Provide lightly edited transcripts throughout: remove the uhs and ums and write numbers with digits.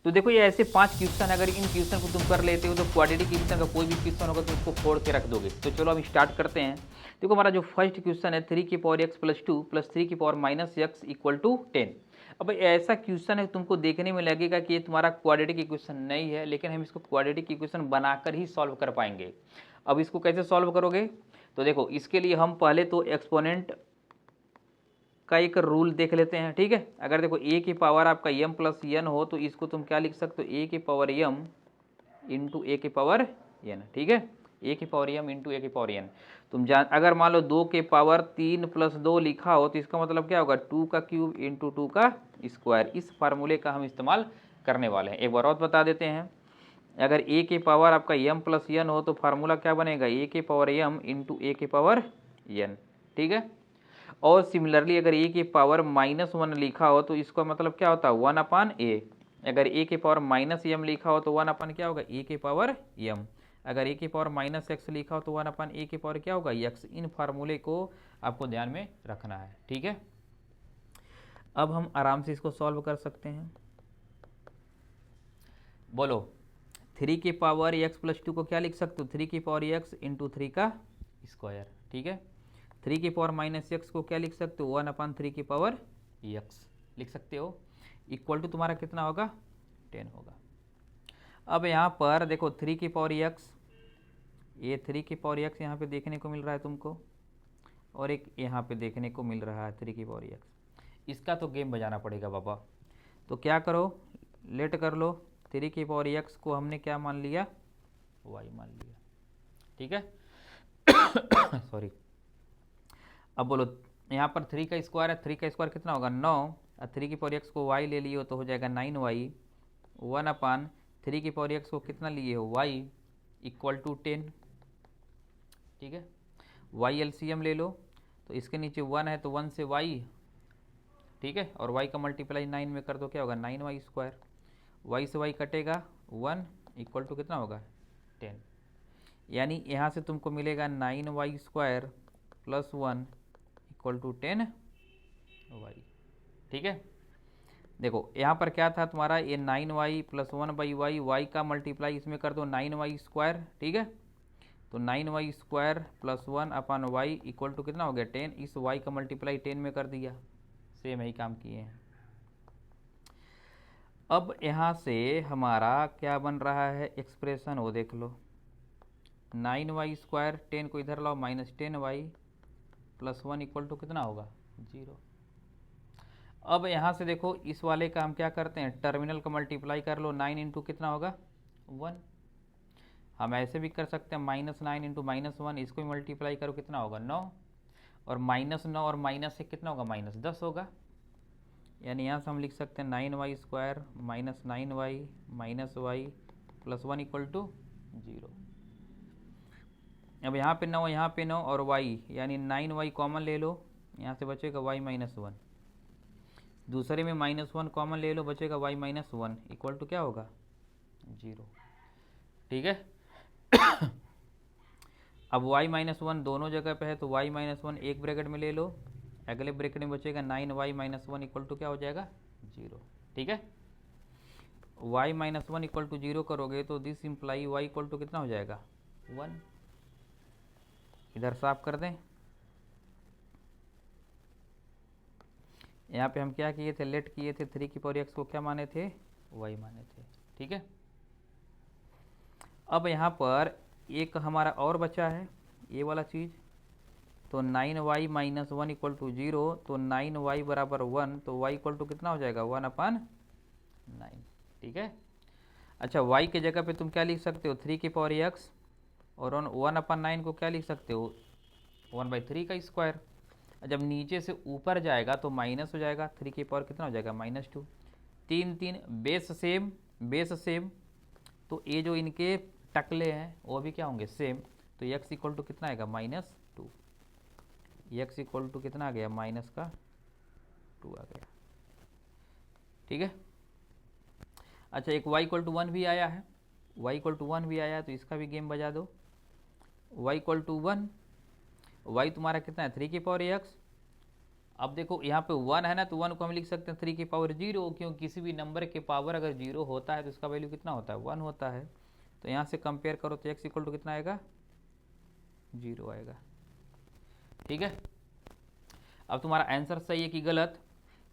तो देखो ये ऐसे 5 क्वेश्चन, अगर इन क्वेश्चन को तुम कर लेते हो तो क्वाड्रेटिक इक्वेशन का कोई भी क्वेश्चन होगा तो उसको फोड़ के रख दोगे। तो चलो हम स्टार्ट करते हैं। देखो हमारा जो फर्स्ट क्वेश्चन है 3 की पावर x प्लस 2 प्लस 3 की power minus x equal to 10। अब ऐसा क्वेश्चन है तुमको देखने में लगेगा कि ये तुम्हारा क्वाड्रेटिक इक्वेशन नहीं है, लेकिन हम इसको क्वाड्रेटिक इक्वेशन बनाकर ही सॉल्व कर पाएंगे। अब इसको कैसे सॉल्व करोगे, तो देखो इसके लिए हम पहले तो एक्सपोनेंट का एक रूल देख लेते हैं, ठीक है। अगर देखो a की पावर आपका m प्लस n हो तो इसको तुम क्या लिख सकते हो, a की पावर m इंटू ए की पावर n, ठीक है। a की पावर m इंटू ए की पावर n। तुम जान अगर मान लो 2 के पावर 3 प्लस 2 लिखा हो तो इसका मतलब क्या होगा, 2 का क्यूब इंटू 2 का स्क्वायर। इस फार्मूले का हम इस्तेमाल करने वाले हैं। एक बार और बता देते हैं, अगर a की पावर आपका m प्लस n हो तो फार्मूला क्या बनेगा, a की पावर m इंटू ए की पावर n, ठीक है। और सिमिलरली अगर a की पावर -1 लिखा हो तो इसका मतलब क्या होता है, 1/a। अगर a की पावर -m लिखा हो तो 1 क्या होगा, a की पावर m। अगर a की पावर -x लिखा हो तो 1/a की पावर क्या होगा, x। इन फार्मूले को आपको ध्यान में रखना है, ठीक है। अब हम आराम से इसको सॉल्व कर सकते हैं। बोलो 3 की पावर x प्लस 2 को क्या लिख सकते हो, 3 की पावर x इंटू 3 का स्क्वायर, ठीक है। 3 की पावर माइनस एक्स को क्या लिख सकते हो, 1/3 की पावर x लिख सकते हो। इक्वल टू तुम्हारा कितना होगा, 10 होगा। अब यहाँ पर देखो 3 की पावर x, ये 3 की पावर x यहाँ पे देखने को मिल रहा है तुमको, और एक यहाँ पे देखने को मिल रहा है 3 की पावर x। इसका तो गेम बजाना पड़ेगा बाबा। तो क्या करो, लेट कर लो, 3 की पावर x को हमने क्या मान लिया, y मान लिया, ठीक है। सॉरी। अब बोलो यहाँ पर 3 का स्क्वायर है, 3 का स्क्वायर कितना होगा, 9। और 3 की पावर x को y ले लिए हो तो हो जाएगा 9y। 1/3 की पावर x को कितना लिए हो, y इक्वल टू 10, ठीक है। y एलसीएम ले लो, तो इसके नीचे 1 है तो 1 से y, ठीक है। और y का मल्टीप्लाई 9 में कर दो, क्या होगा 9y स्क्वायर। y से y कटेगा 1 इक्वल टू कितना होगा 10। यानी यहाँ से तुमको मिलेगा 9y square plus 1 equal to 10y, ठीक है। देखो यहाँ पर क्या था तुम्हारा, ये 9y प्लस 1/y, y का मल्टीप्लाई इसमें कर दो 9y स्क्वायर, ठीक है। तो 9y square plus 1/y equal to कितना हो गया 10। इस y का मल्टीप्लाई 10 में कर दिया, सेम यही काम किए हैं। अब यहाँ से हमारा क्या बन रहा है एक्सप्रेशन, वो देख लो, 9y स्क्वायर 10 को इधर लाओ minus 10y plus 1 equal to कितना होगा 0। अब यहाँ से देखो इस वाले का हम क्या करते हैं, टर्मिनल का मल्टीप्लाई कर लो, 9 इंटू कितना होगा 1। हम ऐसे भी कर सकते हैं -9 इंटू -1, इसको भी मल्टीप्लाई करो कितना होगा 9, और -9 और माइनस से कितना होगा -10 होगा। यानी यहाँ से हम लिख सकते हैं 9y square minus 9y minus y plus 1 equal to 0। अब यहाँ पे 9, यहाँ पे 9 और y, यानी 9y कॉमन ले लो, यहाँ से बचेगा y माइनस 1। दूसरे में -1 कॉमन ले लो, बचेगा y माइनस 1 इक्वल टू क्या होगा 0, ठीक है। अब y माइनस 1 दोनों जगह पे है तो y माइनस 1 एक ब्रैकेट में ले लो, अगले ब्रैकेट में बचेगा 9y माइनस 1 इक्वल टू क्या हो जाएगा 0, ठीक है। y माइनस 1 इक्वल टू 0 करोगे तो this imply y equal to कितना हो जाएगा 1। इधर साफ कर दें, यहाँ पे हम क्या किए थे, लेट किए थे, 3 की पावर x को क्या माने थे, y माने थे, ठीक है। अब यहाँ पर एक हमारा और बचा है ये वाला चीज़, तो 9y माइनस 1 इक्वल टू 0, तो 9y बराबर 1, तो y इक्वल टू कितना हो जाएगा 1/9, ठीक है। अच्छा y के जगह पे तुम क्या लिख सकते हो 3 की पावर x, और 1/9 को क्या लिख सकते हो 1/3 का स्क्वायर। जब नीचे से ऊपर जाएगा तो माइनस हो जाएगा, 3 की पावर कितना हो जाएगा -2। 3 3 बेस सेम, बेस सेम, तो ये जो इनके टकले हैं वो भी क्या होंगे सेम। तो x इक्वल टू कितना आएगा -2, x इक्वल टू कितना आ गया -2 आ गया, ठीक है। अच्छा एक y इक्वल टू 1 भी आया है, y इक्वल टू 1 भी आया है, तो इसका भी गेम बजा दो। y इक्वल टू 1, y तुम्हारा कितना है 3 की पावर x, अब देखो यहाँ पे 1 है ना, तो 1 को हम लिख सकते हैं 3 की पावर 0, क्योंकि किसी भी नंबर के पावर अगर 0 होता है तो इसका वैल्यू कितना होता है, 1 होता है। तो यहाँ से कंपेयर करो तो x इक्वल टू कितना आएगा, 0 आएगा। ठीक है, अब तुम्हारा आंसर सही है कि गलत,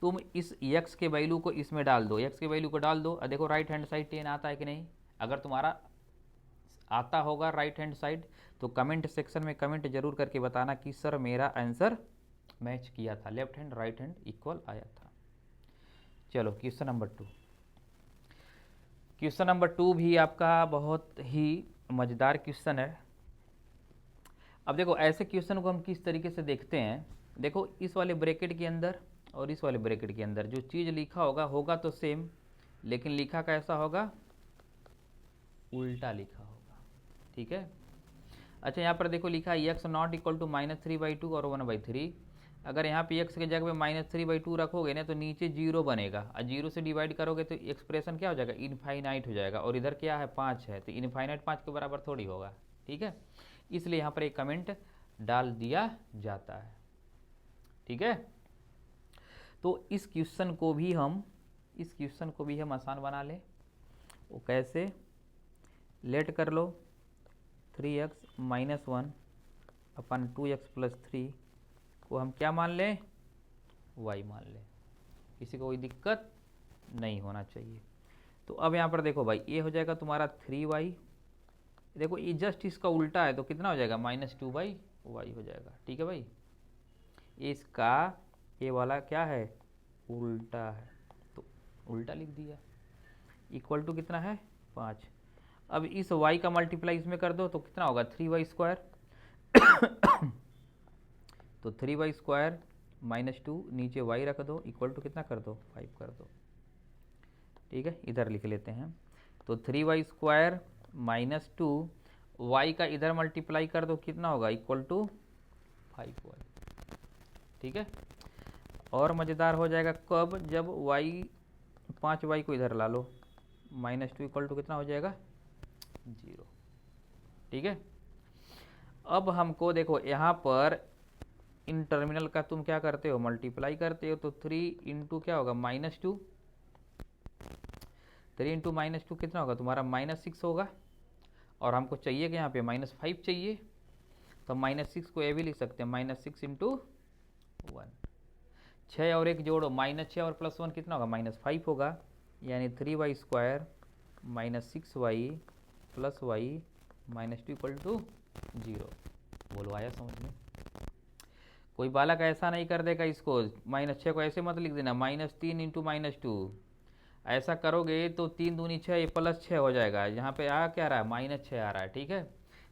तुम इस x के वैल्यू को इसमें डाल दो, x के वैल्यू को डाल दो और देखो राइट हैंड साइड 10 आता है कि नहीं। अगर तुम्हारा आता होगा राइट हैंड साइड तो कमेंट सेक्शन में कमेंट जरूर करके बताना कि सर मेरा आंसर मैच किया था, left hand right hand equal आया था। चलो क्वेश्चन नंबर 2। क्वेश्चन नंबर 2 भी आपका बहुत ही मज़ेदार क्वेश्चन है। अब देखो ऐसे क्वेश्चन को हम किस तरीके से देखते हैं, देखो इस वाले ब्रैकेट के अंदर और इस वाले ब्रैकेट के अंदर जो चीज़ लिखा होगा तो सेम, लेकिन लिखा कैसा होगा, उल्टा लिखा होगा। ठीक है, अच्छा यहाँ पर देखो लिखा है x नॉट इक्वल टू -3/2 और 1/3। अगर यहाँ पे x के जगह पे -3/2 रखोगे ना तो नीचे 0 बनेगा और 0 से डिवाइड करोगे तो एक्सप्रेशन क्या हो जाएगा, इनफाइनाइट हो जाएगा। और इधर क्या है, 5 है, तो इनफाइनाइट 5 के बराबर थोड़ी होगा। ठीक है, इसलिए यहाँ पर एक कमेंट डाल दिया जाता है। ठीक है, तो इस क्वेश्चन को भी हम आसान बना लें। वो कैसे, लेट कर लो 3x - 1 अपन 2x + 3 को हम क्या मान लें, y मान लें, किसी को कोई दिक्कत नहीं होना चाहिए। तो अब यहाँ पर देखो भाई, ये हो जाएगा तुम्हारा 3y, देखो ये जस्ट इसका उल्टा है तो कितना हो जाएगा, -2/y हो जाएगा। ठीक है भाई, इसका ये वाला क्या है, उल्टा है, तो उल्टा लिख दिया। इक्वल टू कितना है, 5। अब इस y का मल्टीप्लाई इसमें कर दो तो कितना होगा, 3y²। तो 3y² -2 नीचे y रख दो, इक्वल टू कितना कर दो, 5 कर दो। ठीक है, इधर लिख लेते हैं, तो 3y² -2 y का इधर मल्टीप्लाई कर दो, कितना होगा, इक्वल टू 5y। ठीक है, और मज़ेदार हो जाएगा कब, जब y 5y को इधर ला लो, -2 इक्वल टू कितना हो जाएगा, 0। ठीक है, अब हमको देखो यहाँ पर इन टर्मिनल का तुम क्या करते हो, मल्टीप्लाई करते हो, तो 3 इंटू क्या होगा, -2, 3 इंटू -2 कितना होगा तुम्हारा, -6 होगा। और हमको चाहिए कि यहाँ पे -5 चाहिए, तो -6 को ये भी लिख सकते हैं, -6 इंटू 1। 6 और 1 जोड़ो, -6 और +1 कितना होगा, -5 होगा। यानी 3y² -6y + y -2 equal to 0। बोलो आया समझ में। कोई बालक ऐसा नहीं कर देगा इसको, -6 को ऐसे मत लिख देना, -3 इंटू -2। ऐसा करोगे तो 3 दूनी 6, ये +6 हो जाएगा। यहाँ पे आ क्या रहा है, -6 आ रहा है। ठीक है,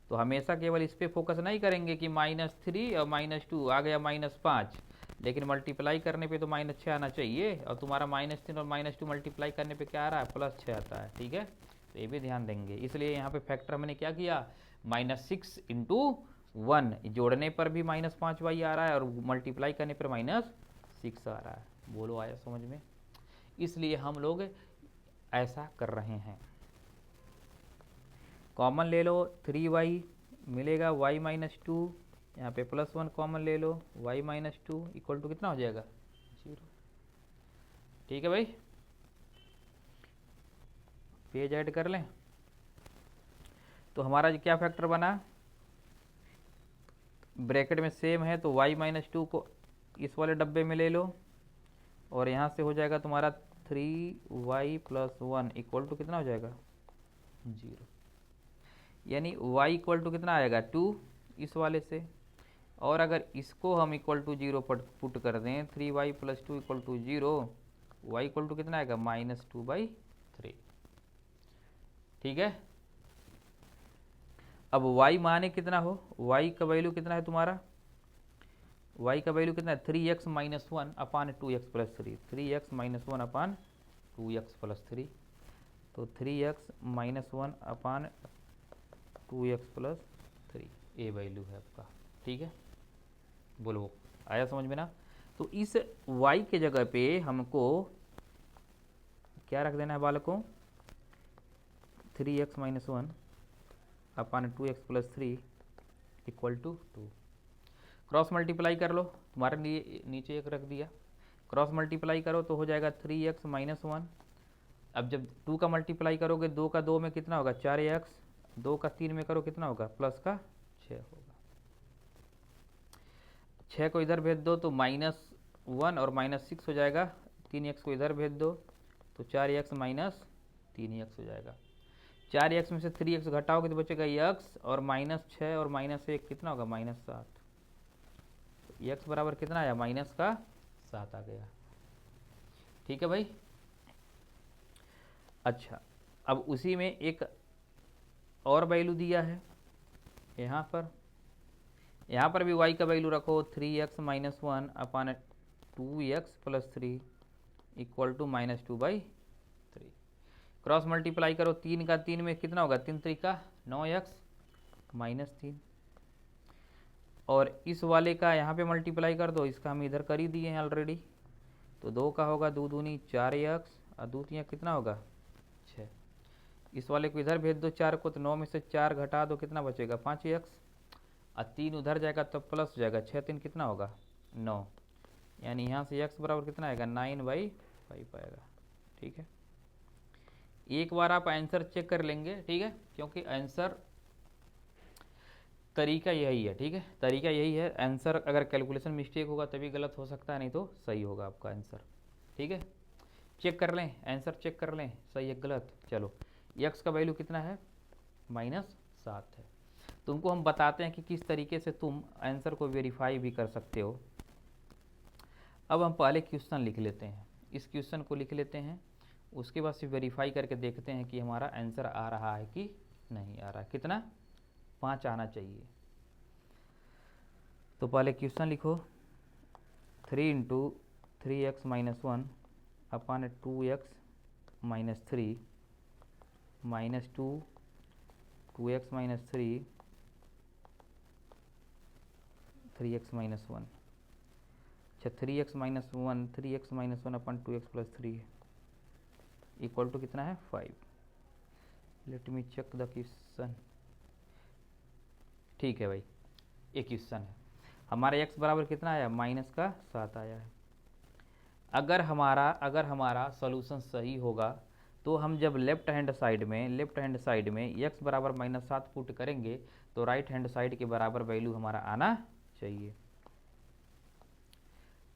तो हमेशा केवल इस पर फोकस नहीं करेंगे कि -3 और -2 आ गया -5, लेकिन मल्टीप्लाई करने पे तो -6 आना चाहिए, और तुम्हारा -3 और -2 मल्टीप्लाई करने पे क्या आ रहा है, +6 आता है। ठीक है, तो ये भी ध्यान देंगे। इसलिए यहाँ पे फैक्टर मैंने क्या किया, -6 इंटू 1, जोड़ने पर भी -5y आ रहा है और मल्टीप्लाई करने पर -6 आ रहा है। बोलो आया समझ में। इसलिए हम लोग ऐसा कर रहे हैं। कॉमन ले लो, 3y मिलेगा, y -2, यहाँ पे +1 कॉमन ले लो, y -2 इक्वल टू कितना हो जाएगा, 0। ठीक है भाई, पेज ऐड कर लें। तो हमारा क्या फैक्टर बना, ब्रैकेट में सेम है तो y -2 को इस वाले डब्बे में ले लो, और यहाँ से हो जाएगा तुम्हारा 3y + 1 इक्वल टू कितना हो जाएगा, 0। यानी y इक्वल टू कितना आएगा, 2 इस वाले से, और अगर इसको हम इक्वल टू 0 पर पुट कर दें, 3y + 2 equal to 0, y equal to कितना आएगा, -2/3। ठीक है, अब y माने कितना हो, y का वैल्यू कितना है तुम्हारा, y का वैल्यू कितना है, 3x - 1 upon 2x + 3, 3x - 1 upon 2x + 3, तो 3x - 1 अपान 2x + 3 ये वैल्यू है आपका। ठीक है, बोलो आया समझ में ना। तो इस y के जगह पे हमको क्या रख देना है बालकों, 3x - 1 upon 2x + 3 equal to 2। Cross multiply कर लो, तुम्हारे लिए नीचे एक रख दिया, क्रॉस मल्टीप्लाई करो तो हो जाएगा 3x माइनस 1। अब जब 2 का मल्टीप्लाई करोगे 2 का 2 में कितना होगा 4x, 2 का 3 में करो कितना होगा प्लस का 6 होगा। 6 को इधर भेज दो तो -1 और -6 हो जाएगा, 3x को इधर भेज दो तो 4x माइनस 3x हो जाएगा। 4x में से 3x घटाओगे तो बचेगा x और -6 और -1 कितना होगा -7। तो x बराबर कितना आया -7 आ गया। ठीक है भाई। अच्छा, अब उसी में एक और वैल्यू दिया है यहाँ पर भी y का वैल्यू रखो 3x minus 1 upon 2x plus 3 equal to -2/3। Cross multiply करो, 3 का 3 में कितना होगा 3 3 का 9x -3, और इस वाले का यहाँ पे मल्टीप्लाई कर दो, इसका हम इधर कर ही दिए हैं ऑलरेडी, तो 2 का होगा 2 दूनी 4x और 2 3 कितना होगा 6। इस वाले को इधर भेज दो 4 को, तो 9 में से 4 घटा दो कितना बचेगा 5x, और 3 उधर जाएगा तो प्लस हो जाएगा, 6 3 कितना होगा 9, यानी यहाँ से x बराबर कितना आएगा 9/5 आएगा। ठीक है, एक बार आप आंसर चेक कर लेंगे, ठीक है, क्योंकि आंसर तरीका यही है। ठीक है, तरीका यही है, आंसर अगर कैलकुलेशन मिस्टेक होगा तभी गलत हो सकता है, नहीं तो सही होगा आपका आंसर। ठीक है, चेक कर लें, आंसर चेक कर लें सही है गलत। चलो, x का वैल्यू कितना है -7 है। तुमको हम बताते हैं कि किस तरीके से तुम आंसर को वेरीफाई भी कर सकते हो। अब हम पहले क्वेश्चन लिख लेते हैं, इस क्वेश्चन को लिख लेते हैं, उसके बाद से वेरीफाई करके देखते हैं कि हमारा आंसर आ रहा है कि नहीं आ रहा है। कितना 5 आना चाहिए। तो पहले क्वेश्चन लिखो, 3 × 3x minus 1 upon 2x minus 3 minus 2x minus 3x minus 1। अच्छा, 3x minus 1 3x minus 1 upon 2x plus 3 equal to कितना है 5। Let me check the question. ठीक है भाई, एक क्वेश्चन है, हमारा x बराबर कितना आया -7 आया है। अगर हमारा सॉल्यूशन सही होगा तो हम जब लेफ्ट हैंड साइड में x बराबर -7 पुट करेंगे तो राइट हैंड साइड के बराबर वैल्यू हमारा आना चाहिए।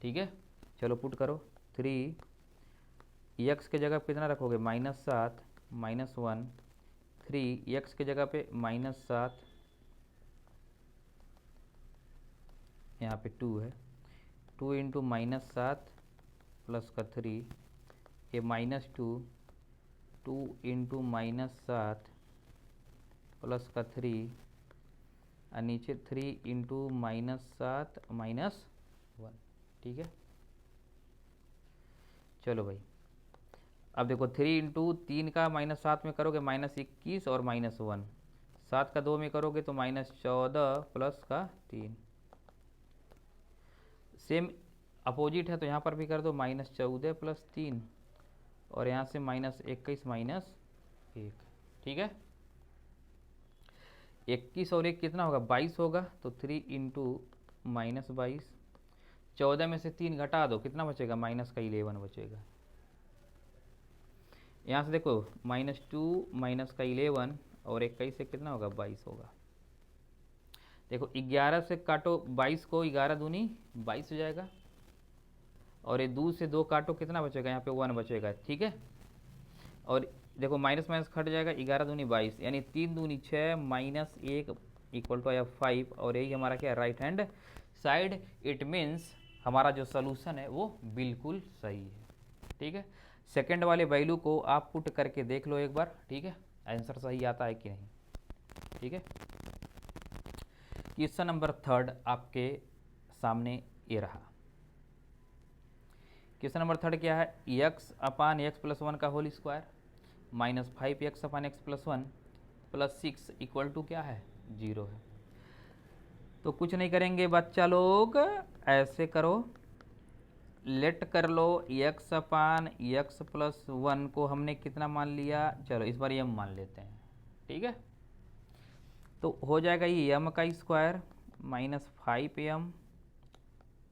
ठीक है, चलो पुट करो, 3 x के जगह कितना रखोगे -7 -1, 3 x के जगह पे -7, यहाँ पे 2 है, 2 इंटू -7 प्लस का 3, ये -2 इंटू -7 प्लस का 3, और नीचे 3 इंटू -7 -1। ठीक है, चलो भाई, अब देखो 3 इंटू 3 का -7 में करोगे -21 और -1, 7 का 2 में करोगे तो -14 प्लस का 3, सेम अपोजिट है तो यहाँ पर भी कर दो -14 प्लस 3, और यहाँ से -21 -1। ठीक है, 21 और 1 कितना होगा 22 होगा, तो 3 इंटू -22, 14 में से 3 घटा दो कितना बचेगा -11 बचेगा। यहाँ से देखो -2 -11 और 21 से कितना होगा 22 होगा। देखो 11 से काटो 22 को, 11 दूनी 22 हो जाएगा, और ये 2 से 2 काटो कितना बचेगा, यहाँ पे 1 बचेगा। ठीक है, और देखो माइनस माइनस कट जाएगा, 11 दूनी 22, यानी 3 दूनी 6 -1 इक्वल टू आया 5, और यही हमारा क्या है right hand side. It means हमारा जो सोल्यूशन है वो बिल्कुल सही है। ठीक है, सेकंड वाले वैल्यू को आप पुट करके देख लो एक बार। ठीक है, आंसर सही आता है कि नहीं। ठीक है, क्वेश्चन नंबर 3 आपके सामने ये रहा। क्वेश्चन नंबर 3 क्या है, x अपान x प्लस 1 का whole square -5x upon x plus 1 plus 6 equal to क्या है 0 है। तो कुछ नहीं करेंगे बच्चा लोग, ऐसे करो, लेट कर लो x अपान x प्लस 1 को हमने कितना मान लिया, चलो इस बार m मान लेते हैं। ठीक है, तो हो जाएगा ये m का square -5m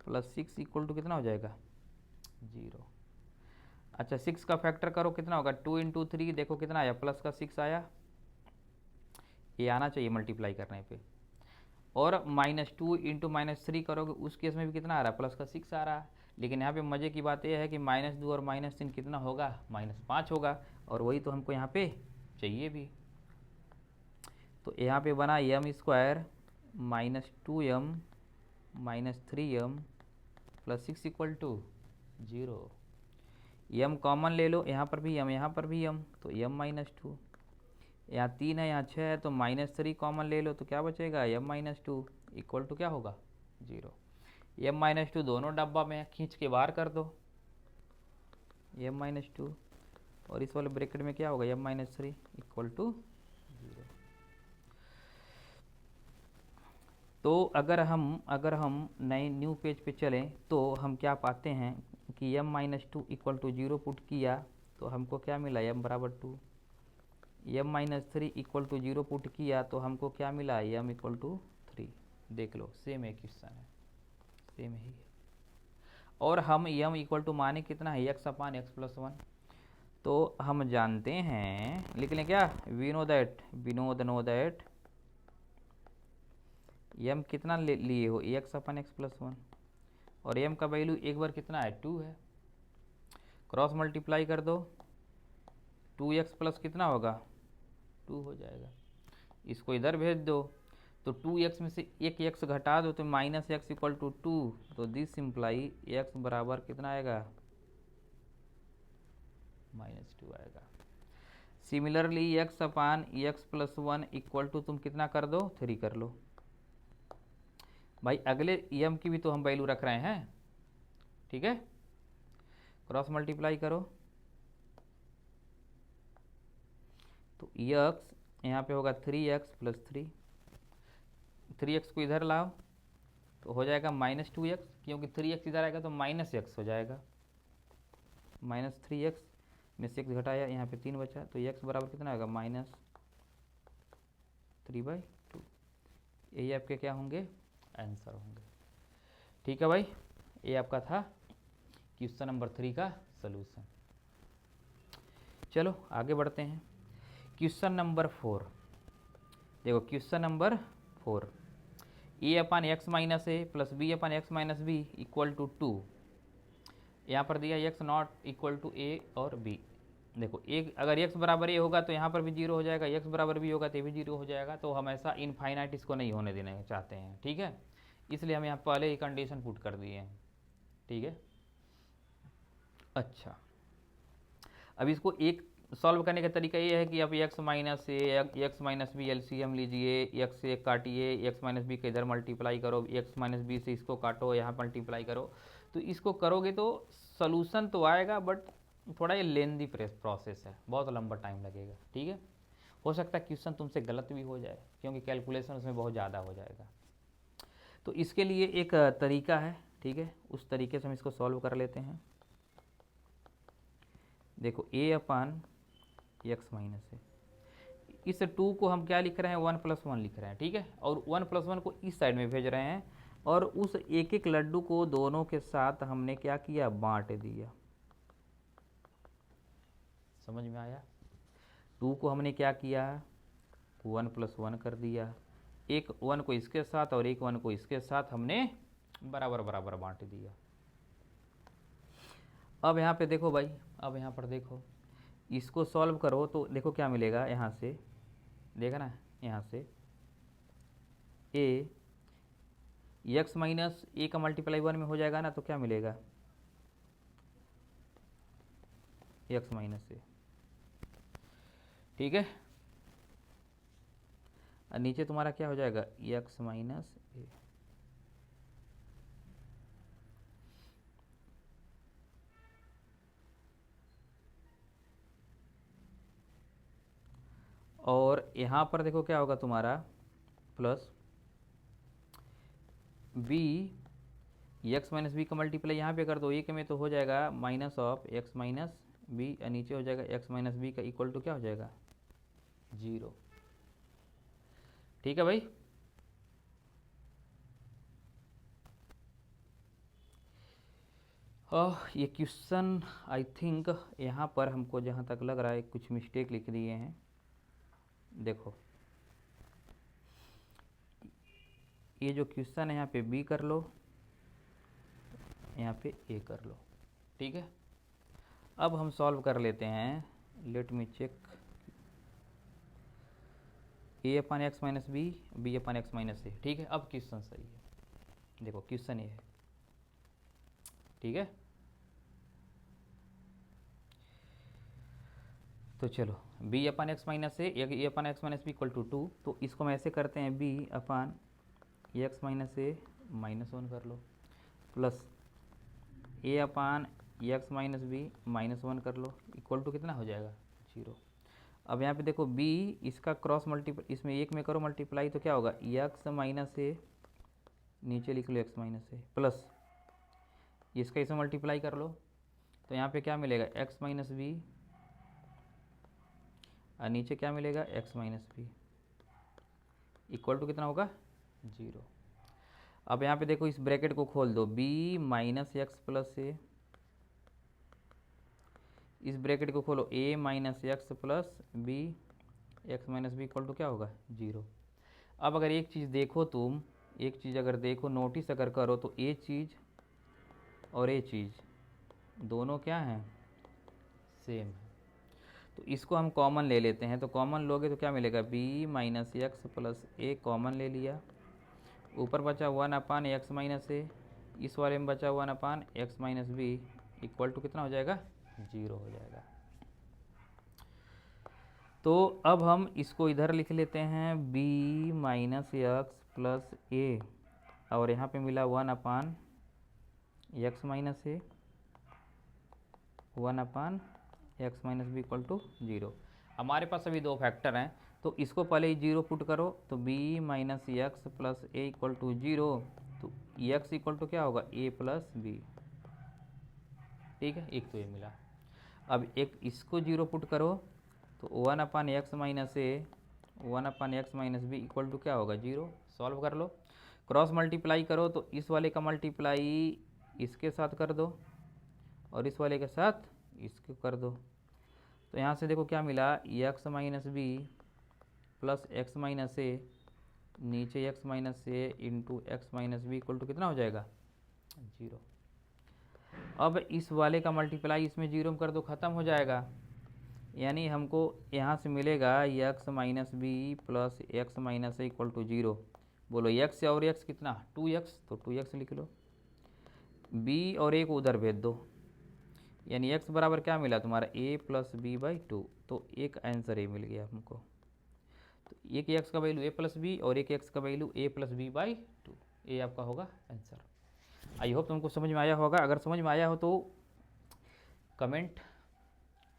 plus 6 equal to कितना हो जाएगा 0। अच्छा 6 का फैक्टर करो कितना होगा 2 इंटू 3, देखो कितना आया प्लस का 6 आया, ये आना चाहिए मल्टीप्लाई करने पे। और -2 इंटू -3 करोगे उस केस में भी कितना आ रहा है प्लस का 6 आ रहा है। लेकिन यहाँ पे मज़े की बात यह है कि -2 और -3 कितना होगा -5 होगा, और वही तो हमको यहाँ पे चाहिए भी। तो यहाँ पे बना m square -2m -3m plus 6 equal to 0। m common ले लो, यहाँ पर भी m यहाँ पर भी m, तो m -2, यहाँ 3 है यहाँ 6 है, तो -3 कॉमन ले लो तो क्या बचेगा m -2 इक्वल टू क्या होगा 0। m -2 दोनों डब्बा में खींच के बाहर कर दो m -2, और इस वाले ब्रैकेट में क्या होगा m -3 इक्वल टू 0। तो अगर हम नए न्यू पेज पे चलें तो हम क्या पाते हैं कि m -2 इक्वल टू 0 पुट किया तो हमको क्या मिला m बराबर 2। m -3 इक्वल टू 0 पुट किया तो हमको क्या मिला m इक्वल टू 3। देख लो सेम है क्वेश्चन है, सेम ही है। और हम m इक्वल टू माने कितना है x अपान x प्लस 1, तो हम जानते हैं, लिख लें क्या, वी नो दैट m कितना लिए हो x अपन x प्लस 1, और m का वैल्यू एक बार कितना है 2 है, क्रॉस मल्टीप्लाई कर दो 2x प्लस कितना होगा 2 हो जाएगा। इसको इधर भेज दो तो 2x में से एक x घटा दो तो -x इक्वल टू 2, तो दिस इम्प्लाई x बराबर कितना आएगा -2 आएगा। Similarly x upon x plus 1 equal to तुम कितना कर दो 3 कर लो। भाई अगले m की भी तो हम वैल्यू रख रहे हैं, ठीक है, क्रॉस मल्टीप्लाई करो तो x यहाँ पे होगा 3x प्लस 3, 3x को इधर लाओ तो हो जाएगा -2x, क्योंकि 3x इधर आएगा तो -x हो जाएगा, -3x में से x घटाया यहाँ पे 3 बचा, तो x बराबर कितना होगा -3/2। यही आपके क्या होंगे आंसर होंगे। ठीक है भाई, ये आपका था क्वेश्चन नंबर 3 का सलूशन। चलो आगे बढ़ते हैं। क्वेश्चन नंबर 4, देखो question number 4, a upon x minus a plus b upon x minus b equal to 2। यहाँ पर दिया x not equal to a और b। देखो एक अगर x बराबर a होगा तो यहाँ पर भी 0 हो जाएगा, x बराबर b होगा तो भी 0 हो जाएगा, तो हम ऐसा इनफाइनाइट इसको नहीं होने देना चाहते हैं, ठीक है, इसलिए हम यहाँ पहले ही कंडीशन पुट कर दिए हैं, ठीक है। अच्छा अब इसको एक सॉल्व करने का तरीका ये है कि आप x माइनस ए एक्स माइनस बी एलसीएम लीजिए, x से काटिए, x माइनस बी के इधर मल्टीप्लाई करो, x माइनस बी से इसको काटो यहाँ मल्टीप्लाई करो, तो इसको करोगे तो सॉल्यूशन तो आएगा, बट थोड़ा ये लेंदी प्रोसेस है, बहुत लंबा टाइम लगेगा, ठीक है। हो सकता है क्वेश्चन तुमसे गलत भी हो जाए क्योंकि कैलकुलेशन उसमें बहुत ज़्यादा हो जाएगा। तो इसके लिए एक तरीका है, ठीक है, उस तरीके से हम इसको सॉल्व कर लेते हैं। देखो a अपान एक्स माइनस है, इस 2 को हम क्या लिख रहे हैं 1 + 1 लिख रहे हैं, ठीक है, और 1 + 1 को इस साइड में भेज रहे हैं, और उस एक एक लड्डू को दोनों के साथ हमने क्या किया बांट दिया। समझ में आया? 2 को हमने क्या किया 1 + 1 कर दिया, एक 1 को इसके साथ और एक 1 को इसके साथ हमने बराबर बराबर बांट दिया। अब यहाँ पे देखो भाई, अब यहाँ पर देखो इसको सॉल्व करो तो देखो क्या मिलेगा, यहाँ से देखा ना, यहाँ से a x माइनस ए का मल्टीप्लाई 1 में हो जाएगा ना, तो क्या मिलेगा x माइनस ए, ठीक है, और नीचे तुम्हारा क्या हो जाएगा x माइनस ए। और यहाँ पर देखो क्या होगा तुम्हारा plus b x minus b का मल्टीप्लाई यहाँ पे कर दो एक में तो हो जाएगा minus of x minus b, नीचे हो जाएगा एक्स माइनस बी का इक्वल टू क्या हो जाएगा 0। ठीक है भाई, ये क्वेश्चन आई थिंक यहाँ पर हमको जहाँ तक लग रहा है कुछ मिस्टेक लिख दिए हैं। देखो ये जो क्वेश्चन है यहाँ पे बी कर लो, यहाँ पे ए कर लो, ठीक है। अब हम सॉल्व कर लेते हैं। Let me check. A upon x minus b upon x minus a, ठीक है। अब क्वेश्चन सही है, देखो क्वेश्चन ये है, ठीक है। तो चलो b upon x minus a upon x minus b equal to 2, तो इसको हम ऐसे करते हैं b upon x minus a -1 कर लो, plus a upon x minus b -1 कर लो, इक्वल टू कितना हो जाएगा 0। अब यहाँ पे देखो बी इसका क्रॉस मल्टीप्लाई, इसमें एक में करो मल्टीप्लाई तो क्या होगा एक्स माइनस ए, नीचे लिख लो एक्स माइनस ए, प्लस इसका इसमें मल्टीप्लाई कर लो तो यहाँ पे क्या मिलेगा एक्स माइनस बी, और नीचे क्या मिलेगा x minus b, equal to कितना होगा 0। अब यहाँ पे देखो इस ब्रैकेट को खोल दो, b minus x plus a, इस ब्रैकेट को खोलो a minus x plus b, x minus b equal to क्या होगा 0। अब अगर एक चीज़ देखो तुम, एक चीज़ अगर देखो नोटिस अगर करो तो ये चीज़ और ये चीज़ दोनों क्या हैं सेम है, तो इसको हम कॉमन ले लेते हैं। तो कॉमन लोगे तो क्या मिलेगा b माइनस एक्स प्लस ए, कॉमन ले लिया, ऊपर बचा 1 एक्स माइनस ए, इस वाले में बचा 1 x minus b, equal to कितना हो जाएगा 0 हो जाएगा। तो अब हम इसको इधर लिख लेते हैं b minus x plus a, और यहाँ पे मिला 1 x minus a, 1 x minus b equal to 0। हमारे पास अभी दो फैक्टर हैं तो इसको पहले ही 0 पुट करो, तो b minus x plus a equal to 0, तो x इक्वल टू क्या होगा a प्लस बी, ठीक है। एक तो ये मिला। अब एक इसको 0 पुट करो तो 1 x minus a, 1 x minus b equal to क्या होगा 0। सॉल्व कर लो, क्रॉस मल्टीप्लाई करो तो इस वाले का मल्टीप्लाई इसके साथ कर दो और इस वाले के साथ इसको कर दो, तो यहाँ से देखो क्या मिला x minus b plus x minus a, नीचे x minus a into x minus b equal to कितना हो जाएगा 0। अब इस वाले का मल्टीप्लाई इसमें 0 में कर दो, ख़त्म हो जाएगा। यानी हमको यहाँ से मिलेगा x minus b plus x minus a equal to 0। बोलो एक्स और एक्स कितना 2x, तो 2x लिख लो, b और a को उधर भेज दो, यानी x बराबर क्या मिला तुम्हारा a प्लस बी बाई 2, तो एक आंसर a मिल गया हमको। तो एक x का वैल्यू a प्लस बी और एक x का value a plus b by 2, ये आपका होगा आंसर। आई होप तुमको समझ में आया होगा। अगर समझ में आया हो तो कमेंट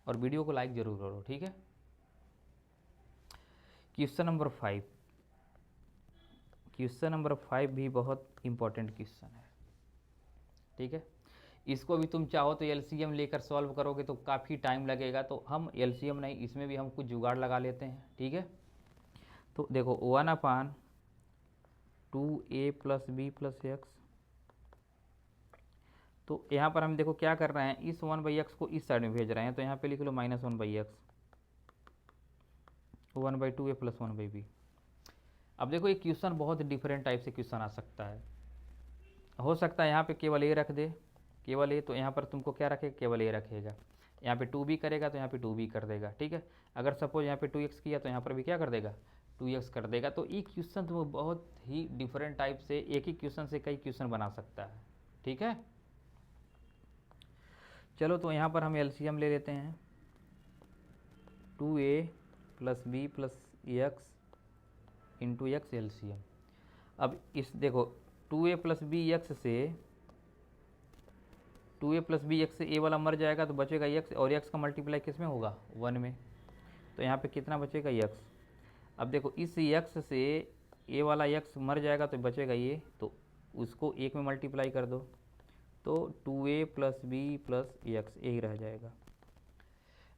और वीडियो को लाइक ज़रूर करो, ठीक है। क्वेश्चन नंबर 5, क्वेश्चन नंबर 5 भी बहुत इंपॉर्टेंट क्वेश्चन है, ठीक है। इसको भी तुम चाहो तो एलसीएम लेकर सॉल्व करोगे तो काफ़ी टाइम लगेगा, तो हम एलसीएम नहीं, इसमें भी हम कुछ जुगाड़ लगा लेते हैं, ठीक है। तो देखो 1/2a plus b plus x, तो यहाँ पर हम देखो क्या कर रहे हैं, इस 1/x को इस साइड में भेज रहे हैं, तो यहाँ पे लिख लो -1/x, 1/2a प्लस 1/b। अब देखो ये क्वेश्चन बहुत डिफरेंट टाइप से क्वेश्चन आ सकता है, हो सकता है यहाँ पे केवल ए रख दे, केवल ए, तो यहाँ पर तुमको क्या रखेगा केवल ए रखेगा, यहाँ पे 2b करेगा तो यहाँ पे 2b कर देगा, ठीक है। अगर सपोज यहाँ पे 2x किया तो यहाँ पर भी क्या कर देगा 2x कर देगा। तो ये क्वेश्चन तुमको बहुत ही डिफरेंट टाइप से, एक ही क्वेश्चन से कई क्वेश्चन बना सकता है, ठीक है। चलो तो यहाँ पर हम एलसीएम ले लेते हैं, 2a plus b plus x into x LCM. अब इस देखो 2a प्लस बी एक्स से 2a प्लस बी एक्स से ए वाला मर जाएगा तो बचेगा एक्स, और एक्स का मल्टीप्लाई किस में होगा 1 में, तो यहाँ पे कितना बचेगा एक्स। अब देखो इस एक्स से ए वाला एक्स मर जाएगा तो बचेगा ये, तो उसको 1 में मल्टीप्लाई कर दो, तो 2a plus b plus x यही रह जाएगा।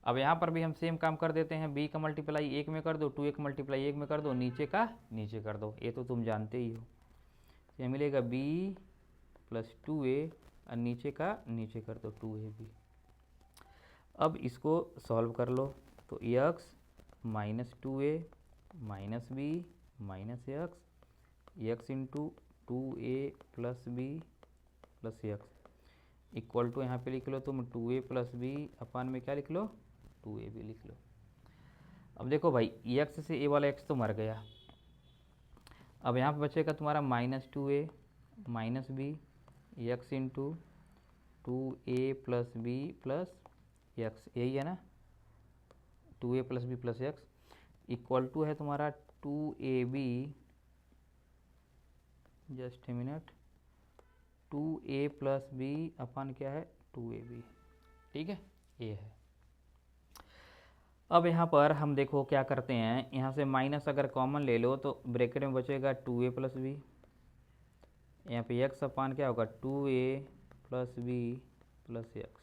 अब यहाँ पर भी हम सेम काम कर देते हैं, b का मल्टीप्लाई 1 में कर दो, 2a का मल्टीप्लाई 1 में कर दो, नीचे का नीचे कर दो, ये तो तुम जानते ही हो। ये मिलेगा b प्लस 2a और नीचे का नीचे कर दो 2ab। अब इसको सॉल्व कर लो तो x minus 2a minus b minus x into 2a plus b plus x equal to यहाँ पे लिख लो तुम 2a प्लस बी अपन में क्या लिख लो 2ab लिख लो। अब देखो भाई x से a वाला x तो मर गया। अब यहाँ पे बचेगा तुम्हारा minus 2a minus b x into 2a plus b plus x, यही है ना 2a plus b plus x equal to है तुम्हारा 2ab, just a minute, 2a plus b अपन क्या है 2ab, ठीक है ये है। अब यहाँ पर हम देखो क्या करते हैं, यहाँ से माइनस अगर कॉमन ले लो तो ब्रैकेट में बचेगा 2a प्लस बी, यहाँ पे x अपान क्या होगा 2a plus b plus x,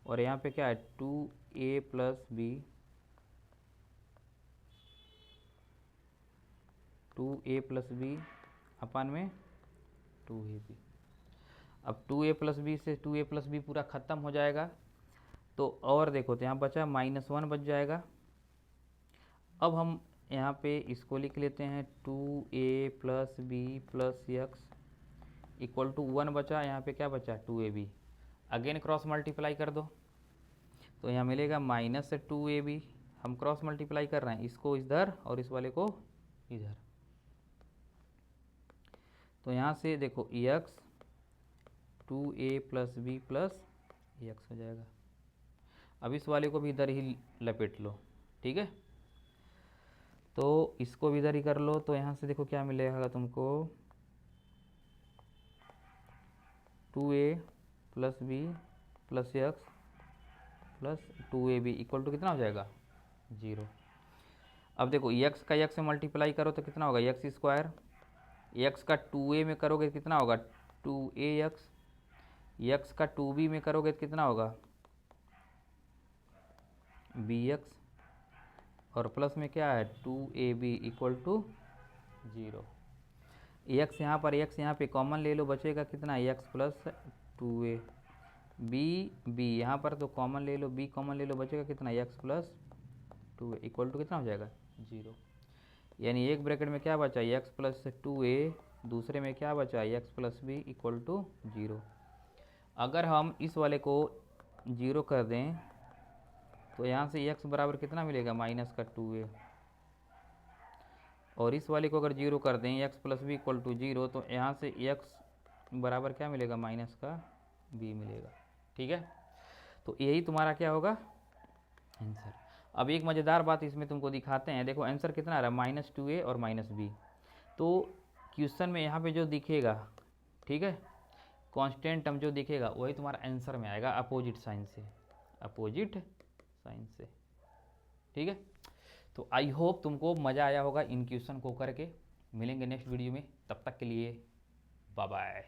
और यहाँ पे क्या है 2a plus b 2a plus b अपान में 2ab। अब 2a प्लस बी से 2a प्लस बी पूरा ख़त्म हो जाएगा तो और देखो तो यहाँ बचा -1 बच जाएगा। अब हम यहाँ पे इसको लिख लेते हैं 2a plus b plus x equal to 1 बचा, यहाँ पे क्या बचा 2ab, अगेन क्रॉस मल्टीप्लाई कर दो तो यहाँ मिलेगा माइनस 2ab, हम क्रॉस मल्टीप्लाई कर रहे हैं इसको इधर और इस वाले को इधर, तो यहाँ से देखो x 2a plus b plus x हो जाएगा। अब इस वाले को भी इधर ही लपेट लो, ठीक है, तो इसको भी इधर ही कर लो तो यहाँ से देखो क्या मिलेगा तुमको 2a plus b plus x plus 2ab equal to कितना हो जाएगा 0। अब देखो x का x से मल्टीप्लाई करो तो कितना होगा एक्स स्क्वायर, x का 2a में करोगे तो कितना होगा 2ax, x का 2b में करोगे तो कितना होगा bx, और प्लस में क्या है 2ab इक्वल टू 0। x यहाँ पर x यहाँ पे कॉमन ले लो बचेगा कितना x प्लस 2a, b यहाँ पर तो कॉमन ले लो, b कॉमन ले लो बचेगा कितना x plus 2a equal to कितना हो जाएगा 0। यानी एक ब्रैकेट में क्या बचा x प्लस 2a, दूसरे में क्या बचा x plus b equal to 0। अगर हम इस वाले को 0 कर दें तो यहाँ से x बराबर कितना मिलेगा माइनस का 2a, और इस वाले को अगर 0 कर दें x plus b equal to 0 तो यहाँ से x बराबर क्या मिलेगा माइनस का b मिलेगा, ठीक है। तो यही तुम्हारा क्या होगा आंसर। अब एक मज़ेदार बात इसमें तुमको दिखाते हैं, देखो आंसर कितना आ रहा है -2a और -b, तो क्वेश्चन में यहाँ पे जो दिखेगा, ठीक है, कांस्टेंट टर्म जो दिखेगा वही तुम्हारा आंसर में आएगा अपोजिट साइन से, अपोजिट साइन से, ठीक है। तो आई होप तुमको मज़ा आया होगा इन क्वेश्चन को करके। मिलेंगे नेक्स्ट वीडियो में, तब तक के लिए बाय बाय।